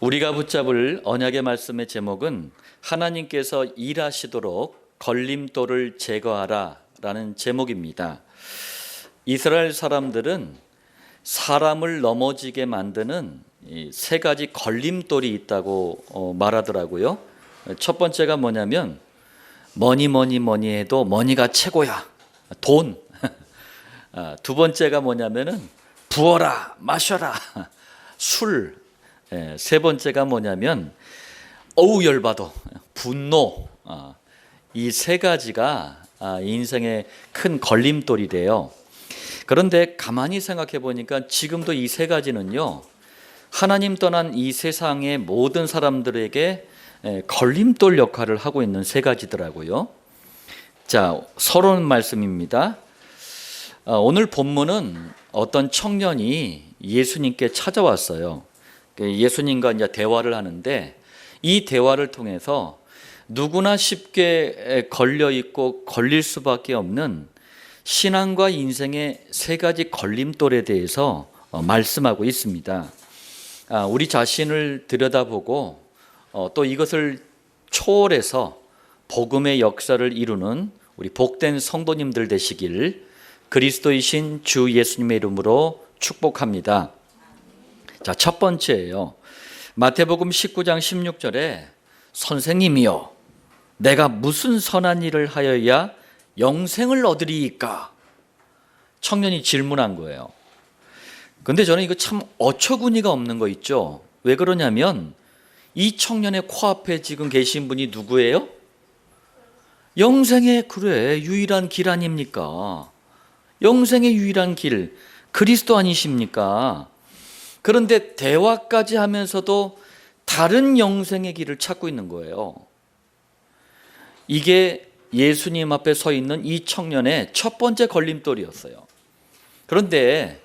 우리가 붙잡을 언약의 말씀의 제목은 하나님께서 일하시도록 걸림돌을 제거하라 라는 제목입니다. 이스라엘 사람들은 사람을 넘어지게 만드는 세 가지 걸림돌이 있다고 말하더라고요. 첫 번째가 뭐냐면 뭐니 해도 머니가 최고야. 돈. 두 번째가 뭐냐면은 부어라, 마셔라, 술. 세 번째가 뭐냐면 어우 열받아, 분노. 이 세 가지가 인생의 큰 걸림돌이래요. 그런데 가만히 생각해 보니까 지금도 이 세 가지는요, 하나님 떠난 이 세상의 모든 사람들에게 걸림돌 역할을 하고 있는 세 가지더라고요. 자, 서론 말씀입니다. 오늘 본문은 어떤 청년이 예수님께 찾아왔어요. 예수님과 이제 대화를 하는데, 이 대화를 통해서 누구나 쉽게 걸려 있고 걸릴 수밖에 없는 신앙과 인생의 세 가지 걸림돌에 대해서 말씀하고 있습니다. 우리 자신을 들여다보고 또 이것을 초월해서 복음의 역사를 이루는 우리 복된 성도님들 되시길 그리스도이신 주 예수님의 이름으로 축복합니다. 자, 첫 번째예요. 마태복음 19장 16절에 선생님이여, 내가 무슨 선한 일을 하여야 영생을 얻으리이까? 청년이 질문한 거예요. 근데 저는 이거 참 어처구니가 없는 거 있죠. 왜 그러냐면 이 청년의 코앞에 지금 계신 분이 누구예요? 영생의 유일한 길 아닙니까? 영생의 유일한 길, 그리스도 아니십니까? 그런데 대화까지 하면서도 다른 영생의 길을 찾고 있는 거예요. 이게 예수님 앞에 서 있는 이 청년의 첫 번째 걸림돌이었어요. 그런데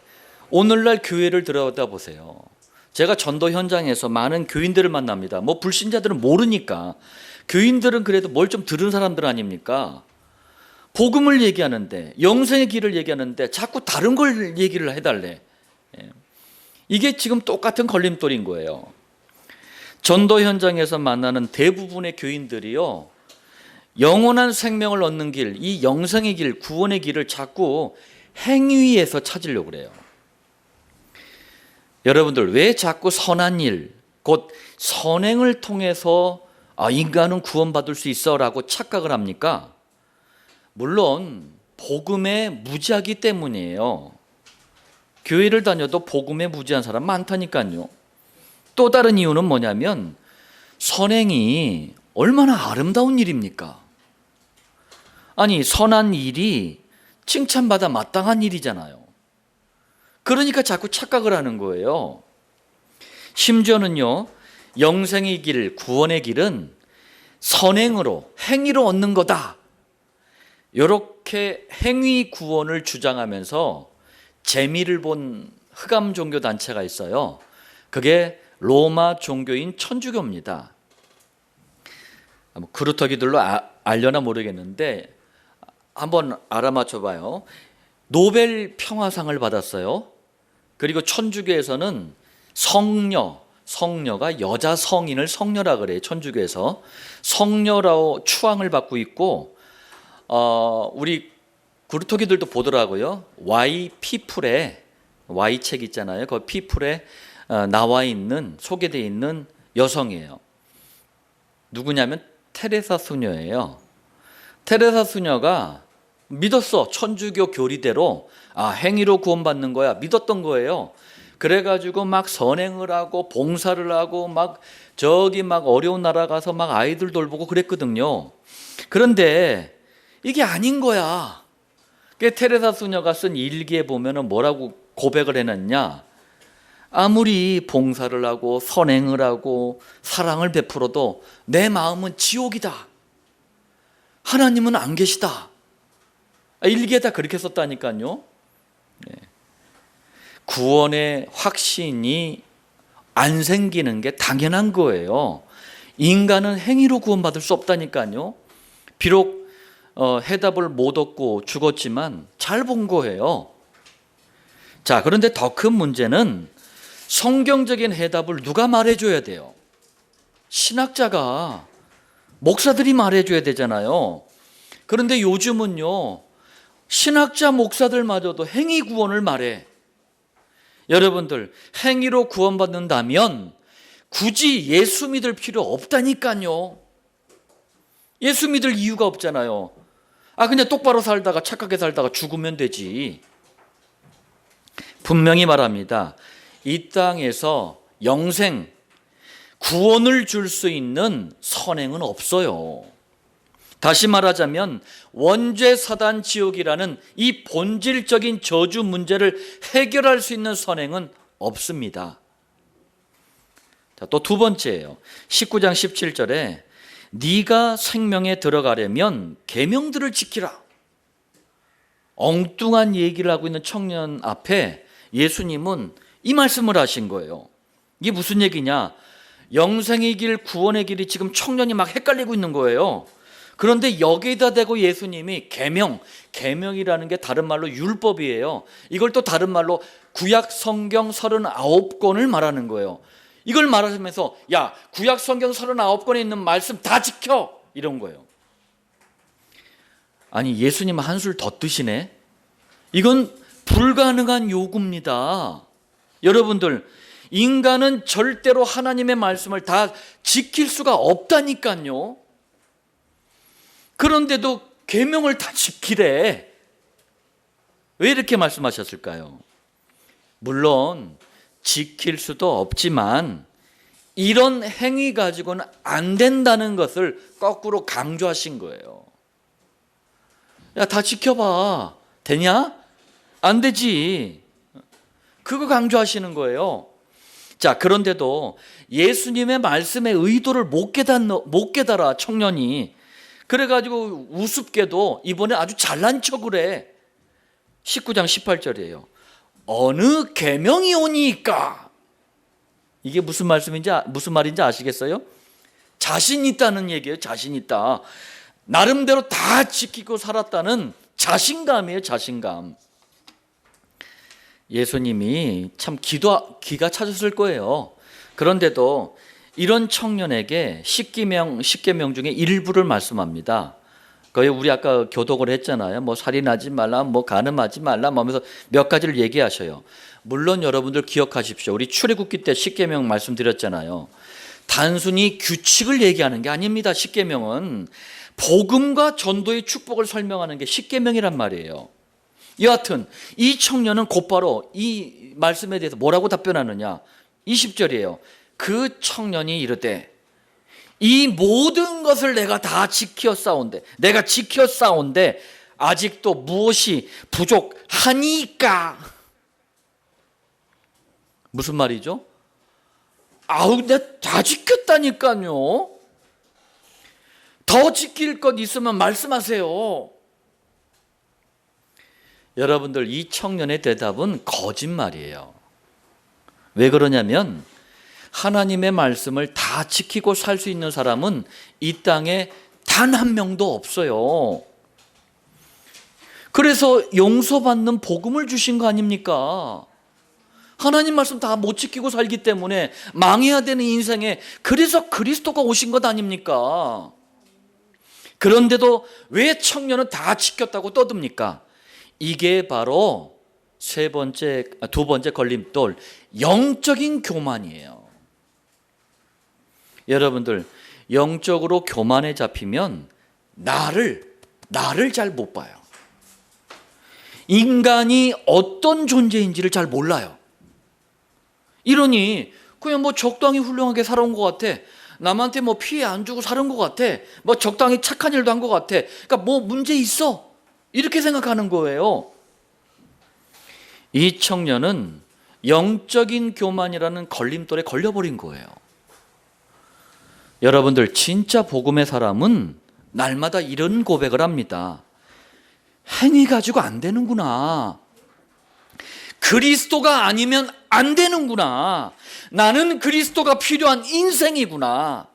오늘날 교회를 들여다보세요. 제가 전도 현장에서 많은 교인들을 만납니다. 불신자들은 모르니까. 교인들은 그래도 뭘 좀 들은 사람들 아닙니까? 복음을 얘기하는데, 영생의 길을 얘기하는데 자꾸 다른 걸 얘기를 해달래. 이게 지금 똑같은 걸림돌인 거예요. 전도 현장에서 만나는 대부분의 교인들이요, 영원한 생명을 얻는 길, 이 영생의 길, 구원의 길을 자꾸 행위에서 찾으려고 그래요. 여러분들, 왜 자꾸 선한 일, 곧 선행을 통해서 인간은 구원받을 수 있어라고 착각을 합니까? 물론 복음에 무지하기 때문이에요. 교회를 다녀도 복음에 무지한 사람 많다니까요. 또 다른 이유는 뭐냐면 선행이 얼마나 아름다운 일입니까? 아니, 선한 일이 칭찬받아 마땅한 일이잖아요. 그러니까 자꾸 착각을 하는 거예요. 심지어는요, 영생의 길, 구원의 길은 선행으로, 행위로 얻는 거다, 이렇게 행위 구원을 주장하면서 재미를 본 흑암 종교 단체가 있어요. 그게 로마 종교인 천주교입니다. 그루터기들로 알려나 모르겠는데 한번 알아맞혀 봐요. 노벨 평화상을 받았어요. 그리고 천주교에서는 성녀가 여자 성인을 성녀라 그래요. 천주교에서 성녀라고 추앙을 받고 있고, 우리 그루터기들도 보더라고요. Y 책 있잖아요. 그 피플에 나와 있는, 소개되어 있는 여성이에요. 누구냐면 테레사 수녀예요. 테레사 수녀가 믿었어. 천주교 교리대로 행위로 구원받는 거야, 믿었던 거예요. 그래가지고 막 선행을 하고 봉사를 하고 막 어려운 나라 가서 막 아이들 돌보고 그랬거든요. 그런데 이게 아닌 거야. 테레사 수녀가 쓴 일기에 보면은 뭐라고 고백을 해놨냐? 아무리 봉사를 하고 선행을 하고 사랑을 베풀어도 내 마음은 지옥이다. 하나님은 안 계시다. 일기에다 그렇게 썼다니까요. 구원의 확신이 안 생기는 게 당연한 거예요. 인간은 행위로 구원받을 수 없다니까요. 비록 해답을 못 얻고 죽었지만 잘 본 거예요. 자, 그런데 더 큰 문제는 성경적인 해답을 누가 말해줘야 돼요? 신학자가, 목사들이 말해줘야 되잖아요. 그런데 요즘은요, 신학자 목사들마저도 행위 구원을 말해. 여러분들, 행위로 구원받는다면 굳이 예수 믿을 필요 없다니까요. 예수 믿을 이유가 없잖아요. 그냥 똑바로 살다가 착하게 살다가 죽으면 되지. 분명히 말합니다. 이 땅에서 영생, 구원을 줄 수 있는 선행은 없어요. 다시 말하자면 원죄 사단 지옥이라는 이 본질적인 저주 문제를 해결할 수 있는 선행은 없습니다. 또 두 번째예요. 19장 17절에 네가 생명에 들어가려면 계명들을 지키라. 엉뚱한 얘기를 하고 있는 청년 앞에 예수님은 이 말씀을 하신 거예요. 이게 무슨 얘기냐? 영생의 길, 구원의 길이 지금 청년이 막 헷갈리고 있는 거예요. 그런데 여기에다 대고 예수님이 계명이라는 게 다른 말로 율법이에요. 이걸 또 다른 말로 구약 성경 39권을 말하는 거예요. 이걸 말하면서 야, 구약 성경 39권에 있는 말씀 다 지켜! 이런 거예요. 아니, 예수님 한술 더 뜨시네? 이건 불가능한 요구입니다. 여러분들, 인간은 절대로 하나님의 말씀을 다 지킬 수가 없다니까요. 그런데도 계명을 다 지키래. 왜 이렇게 말씀하셨을까요? 물론 지킬 수도 없지만 이런 행위 가지고는 안 된다는 것을 거꾸로 강조하신 거예요. 야, 다 지켜봐. 되냐? 안 되지. 그거 강조하시는 거예요. 자, 그런데도 예수님의 말씀의 의도를 못 깨달아 청년이. 그래가지고 우습게도 이번에 아주 잘난 척을 해. 19장 18절이에요. 어느 계명이 오니까. 이게 무슨 말인지 아시겠어요? 자신 있다는 얘기예요. 자신 있다. 나름대로 다 지키고 살았다는 자신감이에요. 자신감. 예수님이 참 기가 차졌을 거예요. 그런데도 이런 청년에게 십계명 중에 일부를 말씀합니다. 거의 우리 아까 교독을 했잖아요. 뭐 살인하지 말라, 뭐 간음하지 말라, 뭐 하면서 몇 가지를 얘기하셔요. 물론 여러분들 기억하십시오. 우리 출애굽기 때 십계명 말씀드렸잖아요. 단순히 규칙을 얘기하는 게 아닙니다. 십계명은 복음과 전도의 축복을 설명하는 게 십계명이란 말이에요. 여하튼 이 청년은 곧바로 이 말씀에 대해서 뭐라고 답변하느냐? 20절이에요. 그 청년이 이르되 이 모든 것을 내가 다 지켰사온데 아직도 무엇이 부족하니까. 무슨 말이죠? 내가 다 지켰다니까요. 더 지킬 것 있으면 말씀하세요. 여러분들, 이 청년의 대답은 거짓말이에요. 왜 그러냐면 하나님의 말씀을 다 지키고 살 수 있는 사람은 이 땅에 단 한 명도 없어요. 그래서 용서받는 복음을 주신 거 아닙니까? 하나님 말씀 다 못 지키고 살기 때문에 망해야 되는 인생에 그래서 그리스도가 오신 것 아닙니까? 그런데도 왜 청년은 다 지켰다고 떠듭니까? 이게 바로 두 번째 걸림돌, 영적인 교만이에요. 여러분들, 영적으로 교만에 잡히면 나를 잘 못 봐요. 인간이 어떤 존재인지를 잘 몰라요. 이러니 그냥 뭐 적당히 훌륭하게 살아온 것 같아. 남한테 뭐 피해 안 주고 살은 것 같아. 뭐 적당히 착한 일도 한 것 같아. 그러니까 뭐 문제 있어. 이렇게 생각하는 거예요. 이 청년은 영적인 교만이라는 걸림돌에 걸려버린 거예요. 여러분들, 진짜 복음의 사람은 날마다 이런 고백을 합니다. 행위 가지고 안 되는구나. 그리스도가 아니면 안 되는구나. 나는 그리스도가 필요한 인생이구나.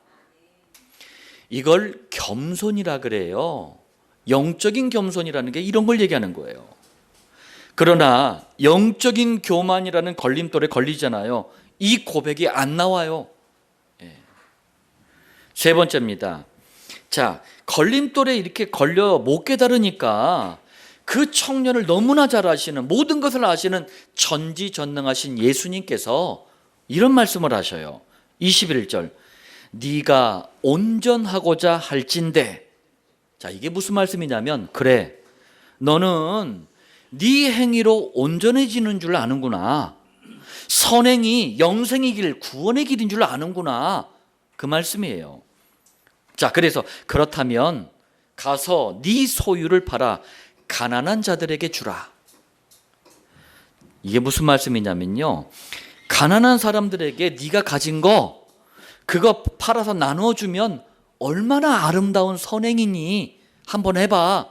이걸 겸손이라 그래요. 영적인 겸손이라는 게 이런 걸 얘기하는 거예요. 그러나 영적인 교만이라는 걸림돌에 걸리잖아요. 이 고백이 안 나와요. 세 번째입니다. 자, 걸림돌에 이렇게 걸려 못 깨달으니까 그 청년을 너무나 잘 아시는, 모든 것을 아시는 전지전능하신 예수님께서 이런 말씀을 하셔요. 21절, 네가 온전하고자 할진대. 자, 이게 무슨 말씀이냐면, 그래, 너는 네 행위로 온전해지는 줄 아는구나. 선행이 영생의 길, 구원의 길인 줄 아는구나. 그 말씀이에요. 자, 그래서 그렇다면 가서 네 소유를 팔아 가난한 자들에게 주라. 이게 무슨 말씀이냐면요, 가난한 사람들에게 네가 가진 거 그거 팔아서 나눠주면 얼마나 아름다운 선행이니 한번 해봐.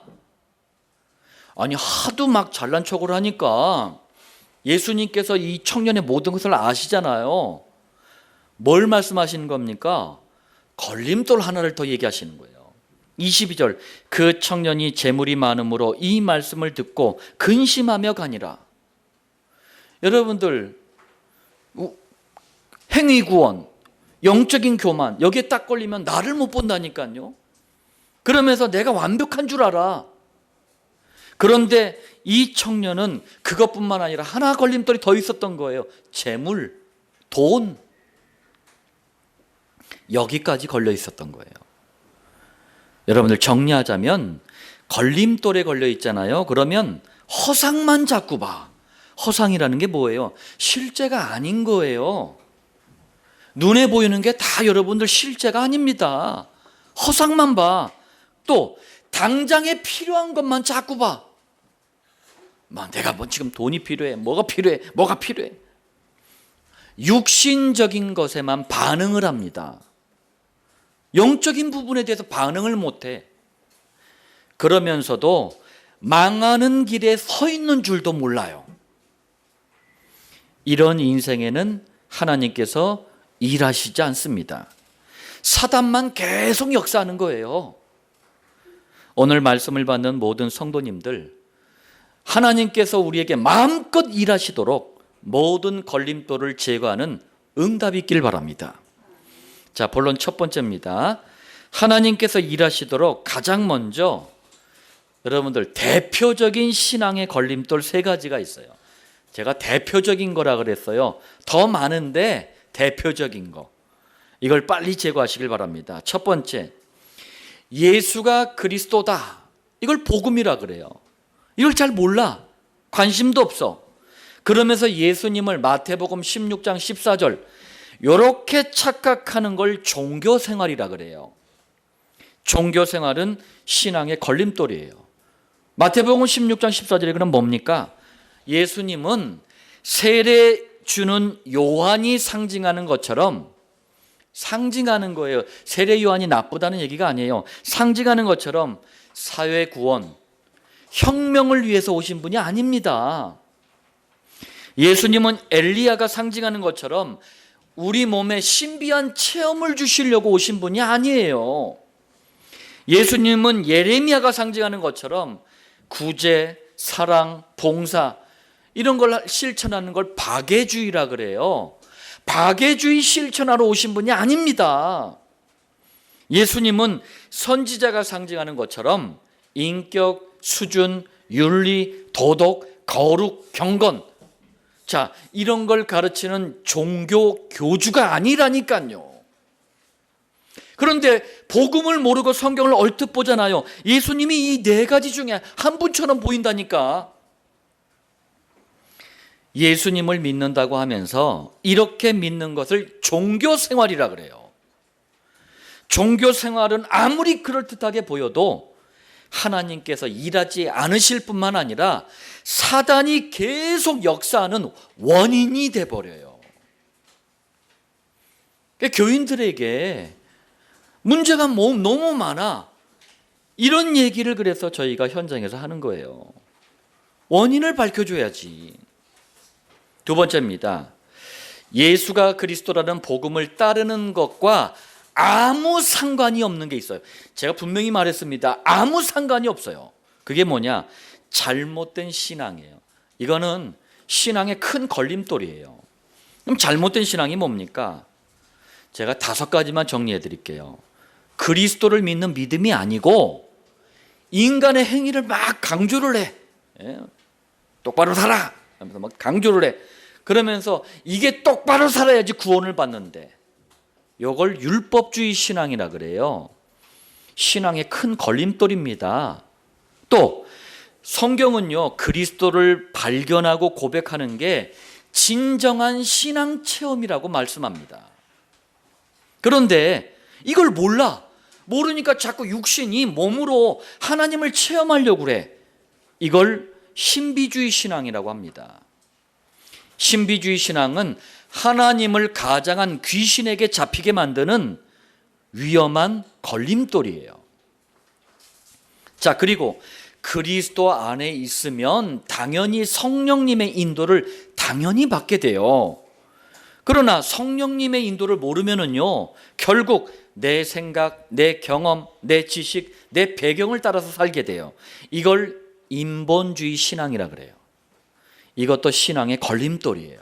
아니, 하도 막 잘난 척을 하니까 예수님께서 이 청년의 모든 것을 아시잖아요. 뭘 말씀하시는 겁니까? 걸림돌 하나를 더 얘기하시는 거예요. 22절, 그 청년이 재물이 많음으로 이 말씀을 듣고 근심하며 가니라. 여러분들, 행위구원, 영적인 교만, 여기에 딱 걸리면 나를 못 본다니까요. 그러면서 내가 완벽한 줄 알아. 그런데 이 청년은 그것뿐만 아니라 하나 걸림돌이 더 있었던 거예요. 재물, 돈, 여기까지 걸려 있었던 거예요. 여러분들, 정리하자면 걸림돌에 걸려 있잖아요. 그러면 허상만 자꾸 봐. 허상이라는 게 뭐예요? 실제가 아닌 거예요. 눈에 보이는 게 다 여러분들 실제가 아닙니다. 허상만 봐. 또 당장에 필요한 것만 자꾸 봐. 내가 뭐 지금 돈이 필요해, 뭐가 필요해. 육신적인 것에만 반응을 합니다. 영적인 부분에 대해서 반응을 못해. 그러면서도 망하는 길에 서 있는 줄도 몰라요. 이런 인생에는 하나님께서 일하시지 않습니다. 사단만 계속 역사하는 거예요. 오늘 말씀을 받는 모든 성도님들, 하나님께서 우리에게 마음껏 일하시도록 모든 걸림돌을 제거하는 응답이 있길 바랍니다. 자, 본론 첫 번째입니다. 하나님께서 일하시도록 가장 먼저 여러분들 대표적인 신앙의 걸림돌 세 가지가 있어요. 제가 대표적인 거라 그랬어요. 더 많은데 대표적인 거. 이걸 빨리 제거하시길 바랍니다. 첫 번째, 예수가 그리스도다. 이걸 복음이라 그래요. 이걸 잘 몰라. 관심도 없어. 그러면서 예수님을 마태복음 16장 14절 이렇게 착각하는 걸 종교생활이라 그래요. 종교생활은 신앙의 걸림돌이에요. 마태복음 16장 14절에 그럼 뭡니까? 예수님은 세례 주는 요한이 상징하는 것처럼, 상징하는 거예요. 세례 요한이 나쁘다는 얘기가 아니에요. 상징하는 것처럼 사회 구원, 혁명을 위해서 오신 분이 아닙니다. 예수님은 엘리야가 상징하는 것처럼 우리 몸에 신비한 체험을 주시려고 오신 분이 아니에요. 예수님은 예레미야가 상징하는 것처럼 구제, 사랑, 봉사, 이런 걸 실천하는 걸 박애주의라 그래요. 박애주의 실천하러 오신 분이 아닙니다. 예수님은 선지자가 상징하는 것처럼 인격, 수준, 윤리, 도덕, 거룩, 경건, 자, 이런 걸 가르치는 종교 교주가 아니라니까요. 그런데 복음을 모르고 성경을 얼핏 보잖아요. 예수님이 이 네 가지 중에 한 분처럼 보인다니까. 예수님을 믿는다고 하면서 이렇게 믿는 것을 종교 생활이라 그래요. 종교 생활은 아무리 그럴듯하게 보여도 하나님께서 일하지 않으실 뿐만 아니라 사단이 계속 역사하는 원인이 돼버려요. 그러니까 교인들에게 문제가 너무 많아. 이런 얘기를 그래서 저희가 현장에서 하는 거예요. 원인을 밝혀줘야지. 두 번째입니다. 예수가 그리스도라는 복음을 따르는 것과 아무 상관이 없는 게 있어요. 제가 분명히 말했습니다. 아무 상관이 없어요. 그게 뭐냐? 잘못된 신앙이에요. 이거는 신앙의 큰 걸림돌이에요. 그럼 잘못된 신앙이 뭡니까? 제가 5가지만 정리해 드릴게요. 그리스도를 믿는 믿음이 아니고 인간의 행위를 막 강조를 해. 똑바로 살아 하면서 막 강조를 해. 그러면서 이게 똑바로 살아야지 구원을 받는데, 이걸 율법주의 신앙이라 그래요. 신앙의 큰 걸림돌입니다. 또 성경은요, 그리스도를 발견하고 고백하는 게 진정한 신앙 체험이라고 말씀합니다. 그런데 이걸 모르니까 자꾸 육신이 몸으로 하나님을 체험하려고 그래. 이걸 신비주의 신앙이라고 합니다. 신비주의 신앙은 하나님을 가장한 귀신에게 잡히게 만드는 위험한 걸림돌이에요. 자, 그리고 그리스도 안에 있으면 당연히 성령님의 인도를 당연히 받게 돼요. 그러나 성령님의 인도를 모르면은요, 결국 내 생각, 내 경험, 내 지식, 내 배경을 따라서 살게 돼요. 이걸 인본주의 신앙이라 그래요. 이것도 신앙의 걸림돌이에요.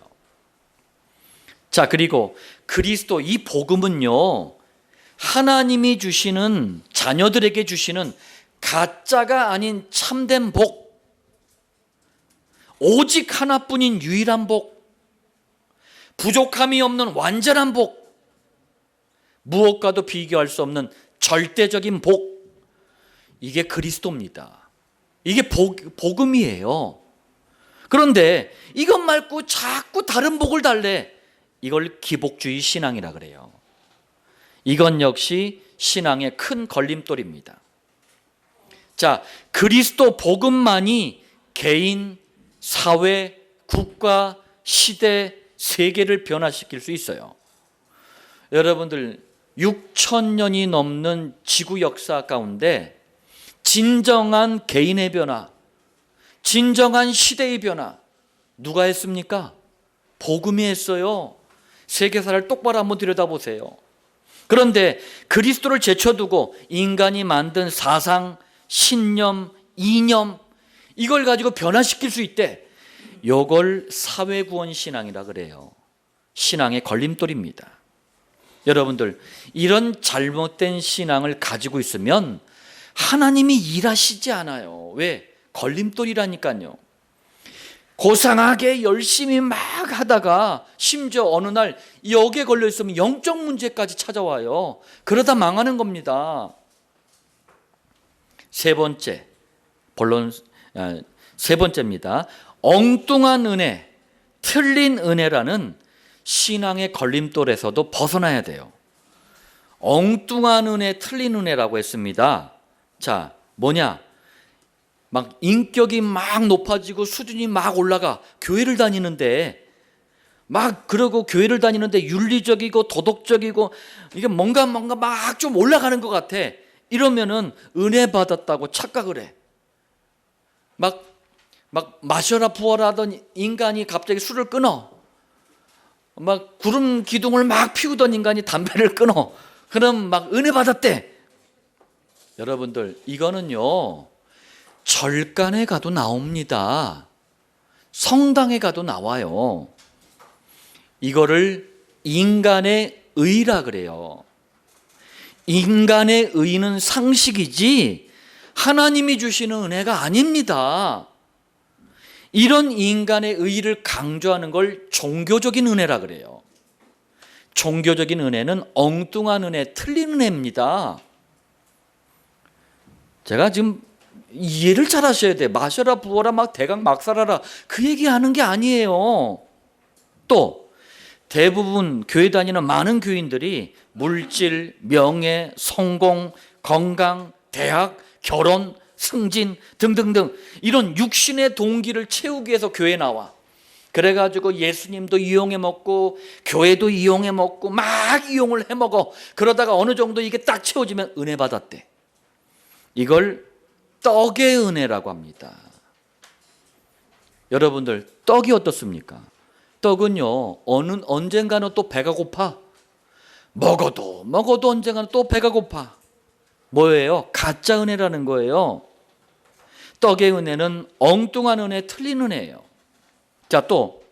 자, 그리고 그리스도 이 복음은요, 하나님이 주시는, 자녀들에게 주시는 가짜가 아닌 참된 복, 오직 하나뿐인 유일한 복, 부족함이 없는 완전한 복, 무엇과도 비교할 수 없는 절대적인 복, 이게 그리스도입니다. 이게 복음이에요. 그런데 이것 말고 자꾸 다른 복을 달래. 이걸 기복주의 신앙이라 그래요. 이건 역시 신앙의 큰 걸림돌입니다. 자, 그리스도 복음만이 개인, 사회, 국가, 시대, 세계를 변화시킬 수 있어요. 여러분들 6,000년이 넘는 지구 역사 가운데 진정한 개인의 변화, 진정한 시대의 변화, 누가 했습니까? 복음이 했어요. 세계사를 똑바로 한번 들여다보세요. 그런데 그리스도를 제쳐두고 인간이 만든 사상, 신념, 이념, 이걸 가지고 변화시킬 수 있대. 이걸 사회구원 신앙이라 그래요. 신앙의 걸림돌입니다. 여러분들, 이런 잘못된 신앙을 가지고 있으면 하나님이 일하시지 않아요. 왜? 걸림돌이라니까요. 고상하게 열심히 막 하다가 심지어 어느 날 역에 걸려 있으면 영적 문제까지 찾아와요. 그러다 망하는 겁니다. 세 번째입니다. 엉뚱한 은혜, 틀린 은혜라는 신앙의 걸림돌에서도 벗어나야 돼요. 엉뚱한 은혜, 틀린 은혜라고 했습니다. 자, 뭐냐? 막 인격이 막 높아지고 수준이 막 올라가. 교회를 다니는데 그러고 교회를 다니는데 윤리적이고 도덕적이고 이게 뭔가 막 좀 올라가는 것 같아. 이러면은 은혜 받았다고 착각을 해. 막 마셔라 부어라 하던 인간이 갑자기 술을 끊어. 막 구름 기둥을 막 피우던 인간이 담배를 끊어. 그럼 막 은혜 받았대. 여러분들, 이거는요, 절간에 가도 나옵니다. 성당에 가도 나와요. 이거를 인간의 의라 그래요. 인간의 의는 상식이지 하나님이 주시는 은혜가 아닙니다. 이런 인간의 의를 강조하는 걸 종교적인 은혜라 그래요. 종교적인 은혜는 엉뚱한 은혜, 틀린 은혜입니다. 제가 지금 이해를 잘 하셔야 돼. 마셔라 부어라 막 대강 막 살아라, 그 얘기하는 게 아니에요. 또 대부분 교회 다니는 많은 교인들이 물질, 명예, 성공, 건강, 대학, 결혼, 승진 등등등 이런 육신의 동기를 채우기 위해서 교회에 나와. 그래가지고 예수님도 이용해 먹고 교회도 이용해 먹고 막 이용을 해 먹어. 그러다가 어느 정도 이게 딱 채워지면 은혜 받았대. 이걸 떡의 은혜라고 합니다. 여러분들, 떡이 어떻습니까? 떡은요, 언젠가는 또 배가 고파. 먹어도 언젠가는 또 배가 고파. 뭐예요? 가짜 은혜라는 거예요. 떡의 은혜는 엉뚱한 은혜, 틀린 은혜예요. 자, 또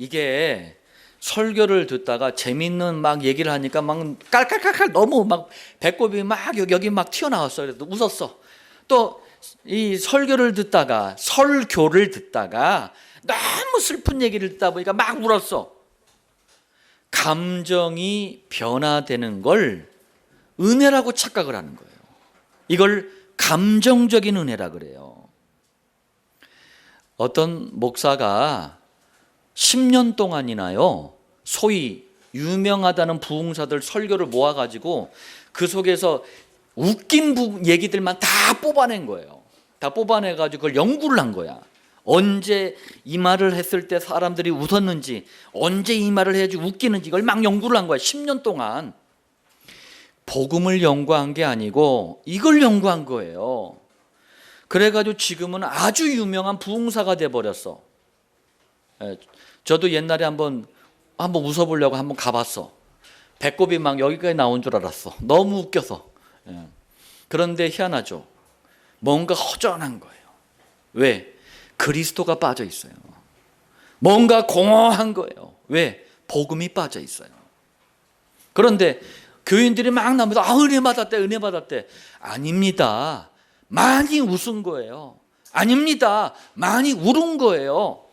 이게 설교를 듣다가 재밌는 막 얘기를 하니까 막 깔깔깔깔 너무 막 배꼽이 막 여기 막 튀어나왔어. 그래도 웃었어. 또 이 설교를 듣다가 너무 슬픈 얘기를 듣다 보니까 막 울었어. 감정이 변화되는 걸 은혜라고 착각을 하는 거예요. 이걸 감정적인 은혜라 그래요. 어떤 목사가 10년 동안이나요, 소위 유명하다는 부흥사들 설교를 모아가지고 그 속에서 웃긴 얘기들만 다 뽑아낸 거예요. 다 뽑아내가지고 그걸 연구를 한 거야. 언제 이 말을 했을 때 사람들이 웃었는지, 언제 이 말을 해야지 웃기는지 이걸 막 연구를 한 거야. 10년 동안. 복음을 연구한 게 아니고 이걸 연구한 거예요. 그래가지고 지금은 아주 유명한 부흥사가 돼버렸어. 저도 옛날에 한번 웃어보려고 한번 가봤어. 배꼽이 막 여기까지 나온 줄 알았어. 너무 웃겨서. 그런데 희한하죠. 뭔가 허전한 거예요. 왜? 그리스도가 빠져 있어요. 뭔가 공허한 거예요. 왜? 복음이 빠져 있어요. 그런데 교인들이 막 나오면서 은혜 받았대. 아닙니다. 많이 웃은 거예요. 아닙니다. 많이 울은 거예요.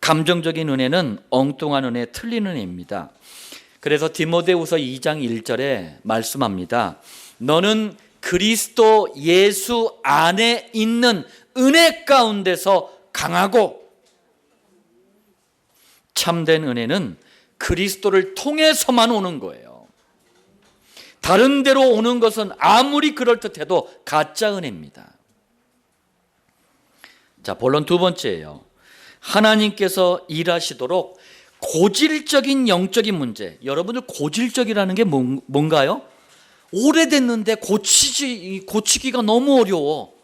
감정적인 은혜는 엉뚱한 은혜, 틀린 은혜입니다. 그래서 디모데후서 2장 1절에 말씀합니다. 너는 그리스도 예수 안에 있는 은혜 가운데서 강하고, 참된 은혜는 그리스도를 통해서만 오는 거예요. 다른 데로 오는 것은 아무리 그럴듯해도 가짜 은혜입니다. 자, 본론 두 번째예요. 하나님께서 일하시도록 고질적인 영적인 문제. 여러분들 고질적이라는 게 뭔가요? 오래됐는데 고치기가 너무 어려워.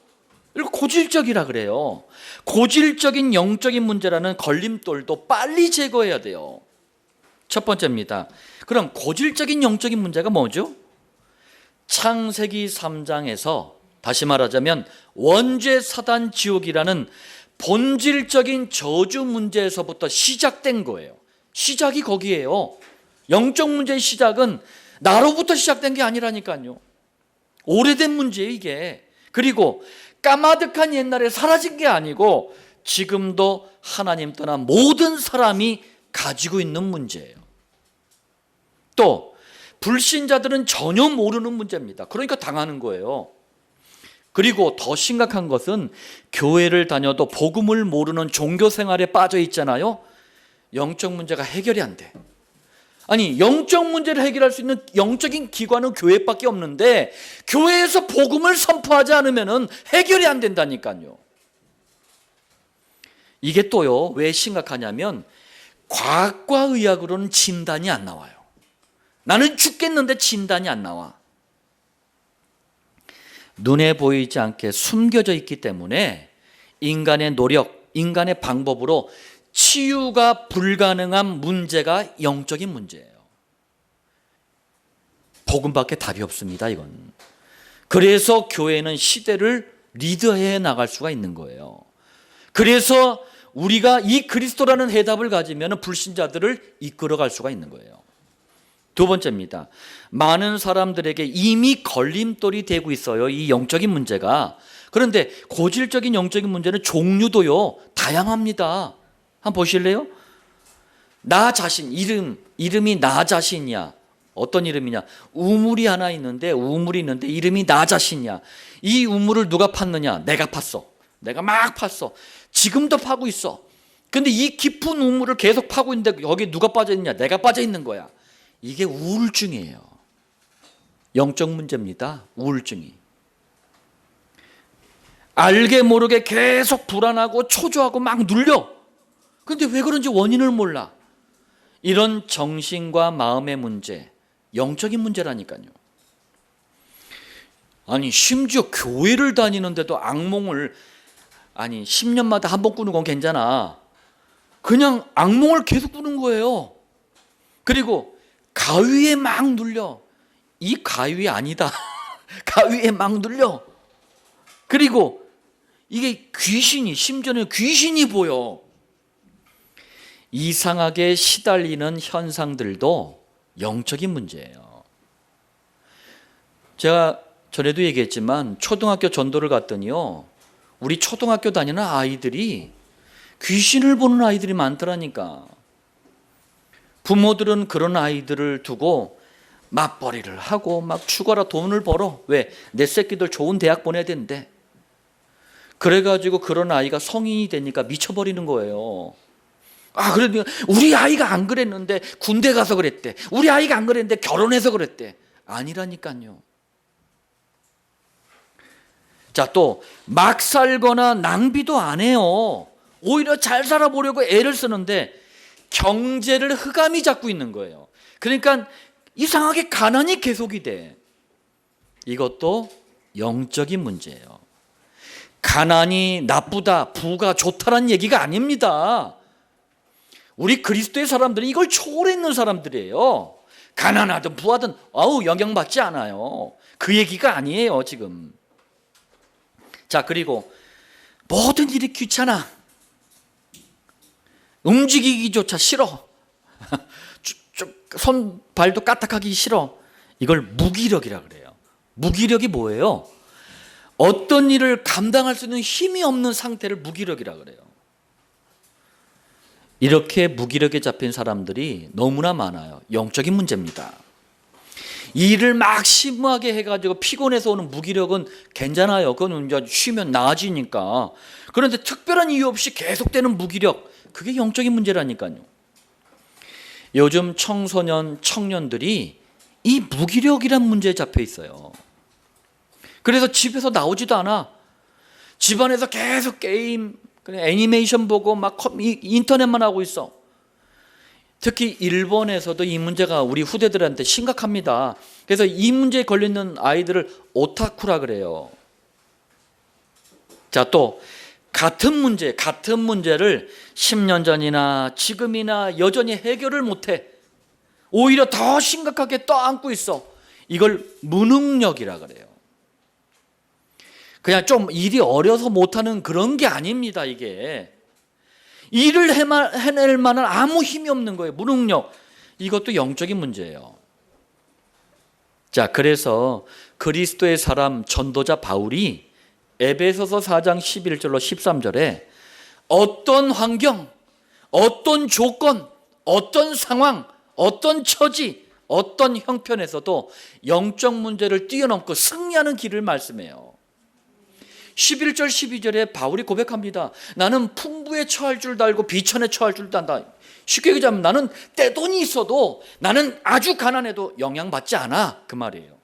이거 고질적이라 그래요. 고질적인 영적인 문제라는 걸림돌도 빨리 제거해야 돼요. 첫 번째입니다. 그럼 고질적인 영적인 문제가 뭐죠? 창세기 3장에서 다시 말하자면 원죄 사단 지옥이라는 본질적인 저주 문제에서부터 시작된 거예요. 시작이 거기에요. 영적 문제의 시작은 나로부터 시작된 게 아니라니까요. 오래된 문제예요, 이게. 그리고 까마득한 옛날에 사라진 게 아니고 지금도 하나님 떠난 모든 사람이 가지고 있는 문제예요. 또 불신자들은 전혀 모르는 문제입니다. 그러니까 당하는 거예요. 그리고 더 심각한 것은 교회를 다녀도 복음을 모르는 종교 생활에 빠져 있잖아요. 영적 문제가 해결이 안 돼. 아니, 영적 문제를 해결할 수 있는 영적인 기관은 교회밖에 없는데 교회에서 복음을 선포하지 않으면 해결이 안 된다니까요. 이게 또요, 왜 심각하냐면 과학과 의학으로는 진단이 안 나와요. 나는 죽겠는데 진단이 안 나와. 눈에 보이지 않게 숨겨져 있기 때문에 인간의 노력, 인간의 방법으로 치유가 불가능한 문제가 영적인 문제예요. 복음밖에 답이 없습니다, 이건. 그래서 교회는 시대를 리드해 나갈 수가 있는 거예요. 그래서 우리가 이 그리스도라는 해답을 가지면 불신자들을 이끌어갈 수가 있는 거예요. 두 번째입니다. 많은 사람들에게 이미 걸림돌이 되고 있어요, 이 영적인 문제가. 그런데 고질적인 영적인 문제는 종류도요, 다양합니다. 한번 보실래요? 나 자신, 이름이 나 자신이야. 어떤 이름이냐? 우물이 하나 있는데, 이름이 나 자신이야. 이 우물을 누가 팠느냐? 내가 팠어. 내가 막 팠어. 지금도 파고 있어. 근데 이 깊은 우물을 계속 파고 있는데 여기 누가 빠져 있냐? 내가 빠져 있는 거야. 이게 우울증이에요. 영적 문제입니다. 우울증이. 알게 모르게 계속 불안하고 초조하고 막 눌려. 근데 왜 그런지 원인을 몰라. 이런 정신과 마음의 문제, 영적인 문제라니까요. 아니, 심지어 교회를 다니는데도 악몽을, 아니 10년마다 한 번 꾸는 건 괜찮아. 그냥 악몽을 계속 꾸는 거예요. 그리고 가위에 막 눌려. 이 가위 아니다. 가위에 막 눌려. 그리고 이게 귀신이, 심지어는 귀신이 보여. 이상하게 시달리는 현상들도 영적인 문제예요. 제가 전에도 얘기했지만 초등학교 전도를 갔더니요, 우리 초등학교 다니는 아이들이 귀신을 보는 아이들이 많더라니까. 부모들은 그런 아이들을 두고 맞벌이를 하고 막 죽어라 돈을 벌어. 왜? 내 새끼들 좋은 대학 보내야 된대. 그래가지고 그런 아이가 성인이 되니까 미쳐버리는 거예요. 그러니까 우리 아이가 안 그랬는데 군대 가서 그랬대. 우리 아이가 안 그랬는데 결혼해서 그랬대. 아니라니까요. 자, 또 막 살거나 낭비도 안 해요. 오히려 잘 살아보려고 애를 쓰는데 경제를 흑암이 잡고 있는 거예요. 그러니까 이상하게 가난이 계속이 돼. 이것도 영적인 문제예요. 가난이 나쁘다, 부가 좋다는 얘기가 아닙니다. 우리 그리스도의 사람들은 이걸 초월했는 사람들이에요. 가난하든 부하든 영향받지 않아요. 그 얘기가 아니에요 지금. 자, 그리고 모든 일이 귀찮아. 움직이기조차 싫어. 손 발도 까딱하기 싫어. 이걸 무기력이라 그래요. 무기력이 뭐예요? 어떤 일을 감당할 수 있는 힘이 없는 상태를 무기력이라 그래요. 이렇게 무기력에 잡힌 사람들이 너무나 많아요. 영적인 문제입니다. 일을 막 심하게 해가지고 피곤해서 오는 무기력은 괜찮아요. 그건 이제 쉬면 나아지니까. 그런데 특별한 이유 없이 계속되는 무기력, 그게 영적인 문제라니까요. 요즘 청소년, 청년들이 이 무기력이란 문제에 잡혀 있어요. 그래서 집에서 나오지도 않아. 집안에서 계속 게임, 애니메이션 보고 막 인터넷만 하고 있어. 특히 일본에서도 이 문제가 우리 후대들한테 심각합니다. 그래서 이 문제에 걸리는 아이들을 오타쿠라 그래요. 자, 또 같은 문제를 10년 전이나 지금이나 여전히 해결을 못해. 오히려 더 심각하게 떠안고 있어. 이걸 무능력이라 그래요. 그냥 좀 일이 어려서 못하는 그런 게 아닙니다. 이게 일을 해낼 만한 아무 힘이 없는 거예요. 무능력. 이것도 영적인 문제예요. 자, 그래서 그리스도의 사람 전도자 바울이 에베소서 4장 11절로 13절에 어떤 환경, 어떤 조건, 어떤 상황, 어떤 처지, 어떤 형편에서도 영적 문제를 뛰어넘고 승리하는 길을 말씀해요. 11절 12절에 바울이 고백합니다. 나는 풍부에 처할 줄 알고 비천에 처할 줄 안다. 쉽게 얘기하면 나는 떼돈이 있어도 나는 아주 가난해도 영향받지 않아. 그 말이에요.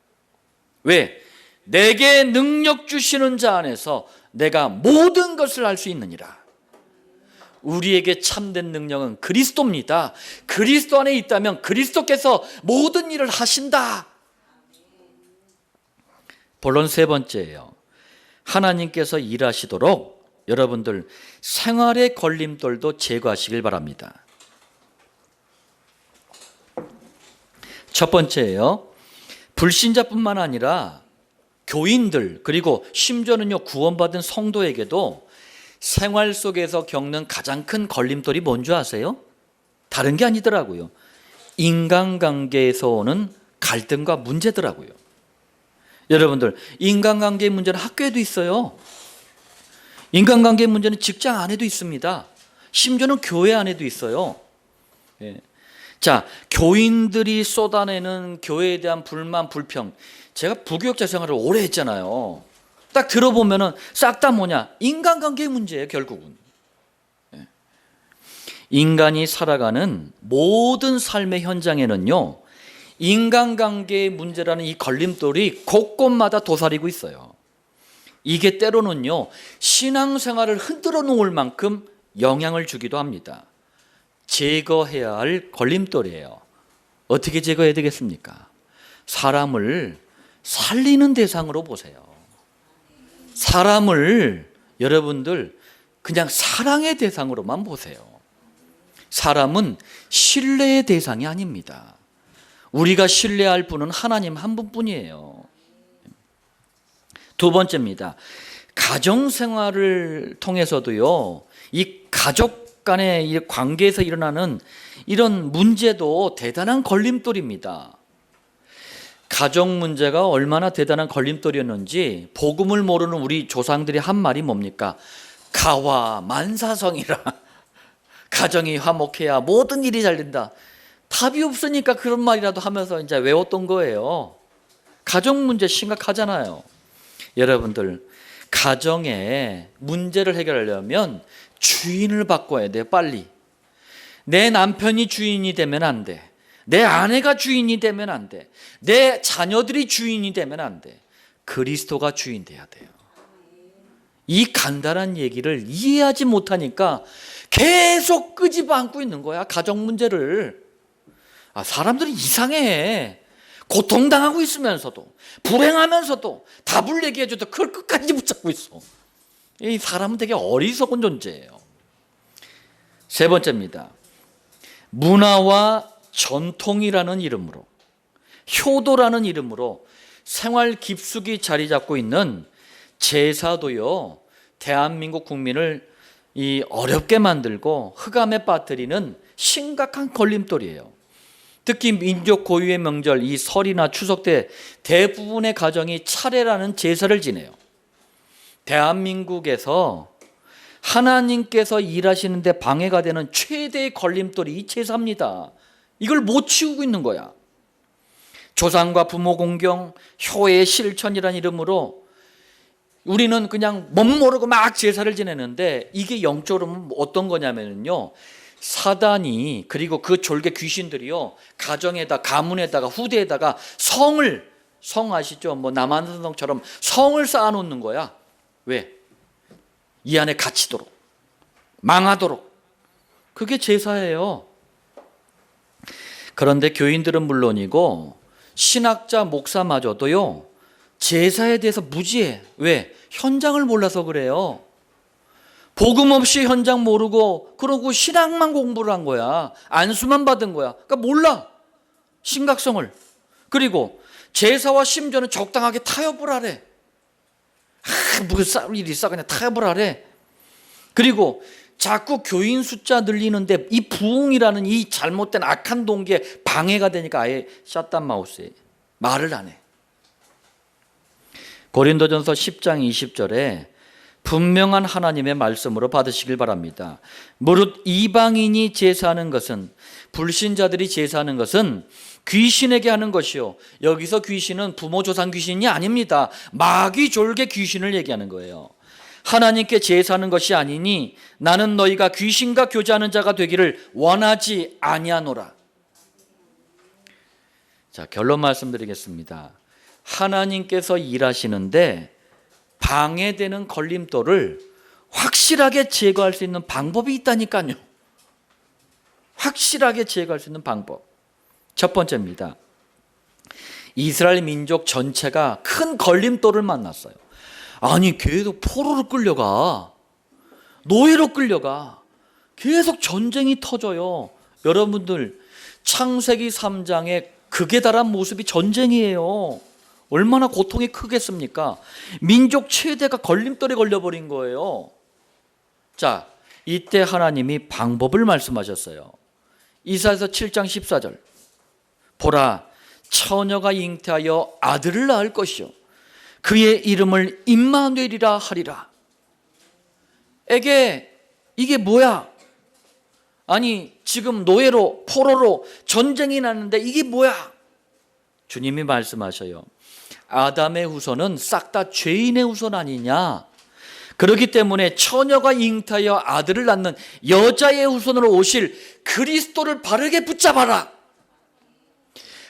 왜? 내게 능력 주시는 자 안에서 내가 모든 것을 할 수 있느니라. 우리에게 참된 능력은 그리스도입니다. 그리스도 안에 있다면 그리스도께서 모든 일을 하신다. 본론 세 번째예요. 하나님께서 일하시도록 여러분들 생활의 걸림돌도 제거하시길 바랍니다. 첫 번째예요. 불신자뿐만 아니라 교인들, 그리고 심지어는요 구원받은 성도에게도 생활 속에서 겪는 가장 큰 걸림돌이 뭔지 아세요? 다른 게 아니더라고요. 인간관계에서 오는 갈등과 문제더라고요. 여러분들, 인간관계의 문제는 학교에도 있어요. 인간관계의 문제는 직장 안에도 있습니다. 심지어는 교회 안에도 있어요. 자, 교인들이 쏟아내는 교회에 대한 불만, 불평. 제가 부교육자 생활을 오래 했잖아요. 딱 들어보면은 싹 다 뭐냐? 인간관계의 문제예요, 결국은. 인간이 살아가는 모든 삶의 현장에는요, 인간관계의 문제라는 이 걸림돌이 곳곳마다 도사리고 있어요. 이게 때로는요, 신앙생활을 흔들어 놓을 만큼 영향을 주기도 합니다. 제거해야 할 걸림돌이에요. 어떻게 제거해야 되겠습니까? 사람을 살리는 대상으로 보세요. 사람을 여러분들 그냥 사랑의 대상으로만 보세요. 사람은 신뢰의 대상이 아닙니다. 우리가 신뢰할 분은 하나님 한 분뿐이에요. 두 번째입니다. 가정생활을 통해서도요, 이 가족 가족 간의 이 관계에서 일어나는 이런 문제도 대단한 걸림돌입니다. 가족 문제가 얼마나 대단한 걸림돌이었는지 복음을 모르는 우리 조상들이 한 말이 뭡니까? 가와 만사성이라. 가정이 화목해야 모든 일이 잘 된다. 답이 없으니까 그런 말이라도 하면서 이제 외웠던 거예요. 가정 문제 심각하잖아요. 여러분들, 가정의 문제를 해결하려면 주인을 바꿔야 돼요. 빨리. 내 남편이 주인이 되면 안 돼. 내 아내가 주인이 되면 안 돼. 내 자녀들이 주인이 되면 안 돼. 그리스도가 주인 돼야 돼요. 이 간단한 얘기를 이해하지 못하니까 계속 끄집어 안고 있는 거야, 가정 문제를. 사람들이 이상해. 고통당하고 있으면서도, 불행하면서도 답을 얘기해줘도 그걸 끝까지 붙잡고 있어. 이 사람은 되게 어리석은 존재예요. 세 번째입니다. 문화와 전통이라는 이름으로, 효도라는 이름으로 생활 깊숙이 자리 잡고 있는 제사도요, 대한민국 국민을 어렵게 만들고 흑암에 빠뜨리는 심각한 걸림돌이에요. 특히 민족 고유의 명절 이 설이나 추석 때 대부분의 가정이 차례라는 제사를 지내요. 대한민국에서 하나님께서 일하시는데 방해가 되는 최대의 걸림돌이 이 제사입니다. 이걸 못 치우고 있는 거야. 조상과 부모 공경, 효의 실천이라는 이름으로 우리는 그냥 멋모르고 막 제사를 지내는데, 이게 영적으로 어떤 거냐면요, 사단이, 그리고 그 졸개 귀신들이요, 가정에다, 가문에다가, 후대에다가 성 아시죠? 남한산성처럼 성을 쌓아놓는 거야. 왜? 이 안에 갇히도록, 망하도록. 그게 제사예요. 그런데 교인들은 물론이고 신학자, 목사마저도요, 제사에 대해서 무지해. 왜? 현장을 몰라서 그래요. 복음 없이 현장 모르고 그러고 신학만 공부를 한 거야. 안수만 받은 거야. 그러니까 몰라, 심각성을. 그리고 제사와 심전은 적당하게 타협을 하래. 무슨 싸울 일이 있어, 그냥 타협을 하래. 그리고 자꾸 교인 숫자 늘리는데 이 부흥이라는 이 잘못된 악한 동기에 방해가 되니까 아예 샷단 마우스에 말을 안 해. 고린도전서 10장 20절에 분명한 하나님의 말씀으로 받으시길 바랍니다. 무릇 이방인이 제사하는 것은, 불신자들이 제사하는 것은 귀신에게 하는 것이요. 여기서 귀신은 부모 조상 귀신이 아닙니다. 마귀 졸개 귀신을 얘기하는 거예요. 하나님께 제사하는 것이 아니니 나는 너희가 귀신과 교제하는 자가 되기를 원하지 아니하노라. 자, 결론 말씀드리겠습니다. 하나님께서 일하시는데 방해되는 걸림돌을 확실하게 제거할 수 있는 방법이 있다니까요. 확실하게 제거할 수 있는 방법. 첫 번째입니다. 이스라엘 민족 전체가 큰 걸림돌을 만났어요. 아니, 계속 포로로 끌려가, 노예로 끌려가, 계속 전쟁이 터져요. 여러분들, 창세기 3장의 극에 달한 모습이 전쟁이에요. 얼마나 고통이 크겠습니까? 민족 최대가 걸림돌에 걸려버린 거예요. 자, 이때 하나님이 방법을 말씀하셨어요. 이사야서 7장 14절. 보라, 처녀가 잉태하여 아들을 낳을 것이요 그의 이름을 임마누엘이라 하리라. 이게 뭐야? 아니, 지금 노예로, 포로로 전쟁이 났는데 이게 뭐야? 주님이 말씀하셔요. 아담의 후손은 싹 다 죄인의 후손 아니냐? 그렇기 때문에 처녀가 잉태하여 아들을 낳는 여자의 후손으로 오실 그리스도를 바르게 붙잡아라.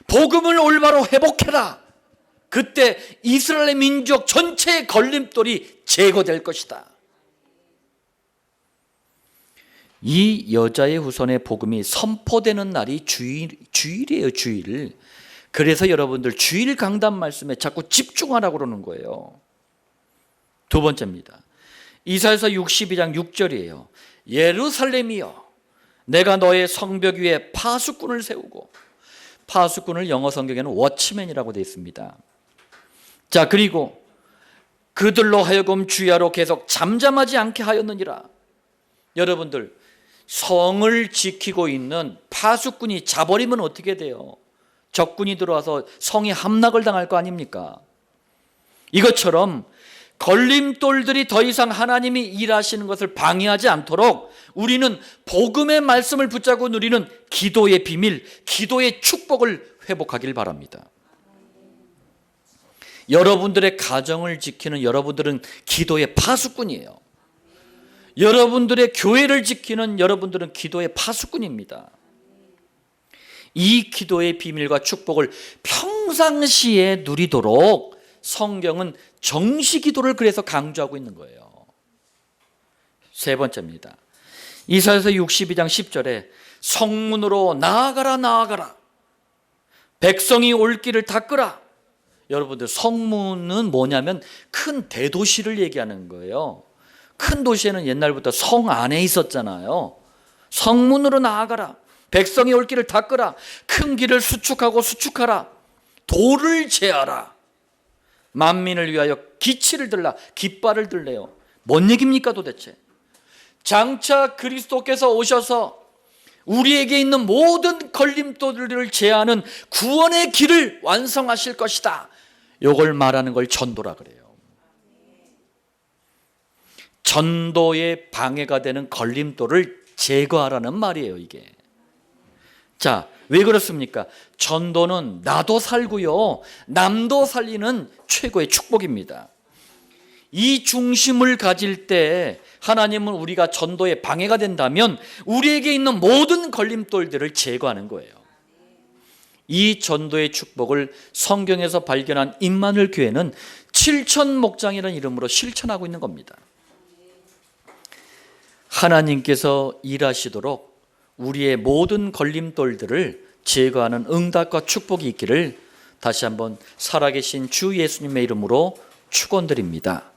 복음을 올바로 회복해라. 그때 이스라엘 민족 전체의 걸림돌이 제거될 것이다. 이 여자의 후손의 복음이 선포되는 날이 주일이에요, 주일. 그래서 여러분들 주일 강단 말씀에 자꾸 집중하라고 그러는 거예요. 두 번째입니다. 이사야서 62장 6절이에요. 예루살렘이여, 내가 너의 성벽 위에 파수꾼을 세우고, 파수꾼을 영어 성경에는 워치맨이라고 되어 있습니다. 자, 그리고 그들로 하여금 주야로 계속 잠잠하지 않게 하였느니라. 여러분들, 성을 지키고 있는 파수꾼이 자버리면 어떻게 돼요? 적군이 들어와서 성이 함락을 당할 거 아닙니까? 이것처럼 걸림돌들이 더 이상 하나님이 일하시는 것을 방해하지 않도록 우리는 복음의 말씀을 붙잡고 누리는 기도의 비밀, 기도의 축복을 회복하길 바랍니다. 여러분들의 가정을 지키는 여러분들은 기도의 파수꾼이에요. 여러분들의 교회를 지키는 여러분들은 기도의 파수꾼입니다. 이 기도의 비밀과 축복을 평상시에 누리도록 성경은 정시 기도를 그래서 강조하고 있는 거예요. 세 번째입니다. 이사야서 62장 10절에 성문으로 나아가라 나아가라, 백성이 올 길을 닦으라. 여러분들, 성문은 뭐냐면 큰 대도시를 얘기하는 거예요. 큰 도시에는 옛날부터 성 안에 있었잖아요. 성문으로 나아가라, 백성이 올 길을 닦으라, 큰 길을 수축하고 수축하라, 돌을 제하라, 만민을 위하여 기치를 들라. 깃발을 들래요. 뭔 얘기입니까 도대체? 장차 그리스도께서 오셔서 우리에게 있는 모든 걸림돌들을 제하는 구원의 길을 완성하실 것이다. 이걸 말하는 걸 전도라 그래요. 전도에 방해가 되는 걸림돌을 제거하라는 말이에요, 이게. 자, 왜 그렇습니까? 전도는 나도 살고요, 남도 살리는 최고의 축복입니다. 이 중심을 가질 때 하나님은 우리가 전도에 방해가 된다면 우리에게 있는 모든 걸림돌들을 제거하는 거예요. 이 전도의 축복을 성경에서 발견한 임마누엘 교회는 7천 목장이라는 이름으로 실천하고 있는 겁니다. 하나님께서 일하시도록 우리의 모든 걸림돌들을 제거하는 응답과 축복이 있기를 다시 한번 살아계신 주 예수님의 이름으로 축원드립니다.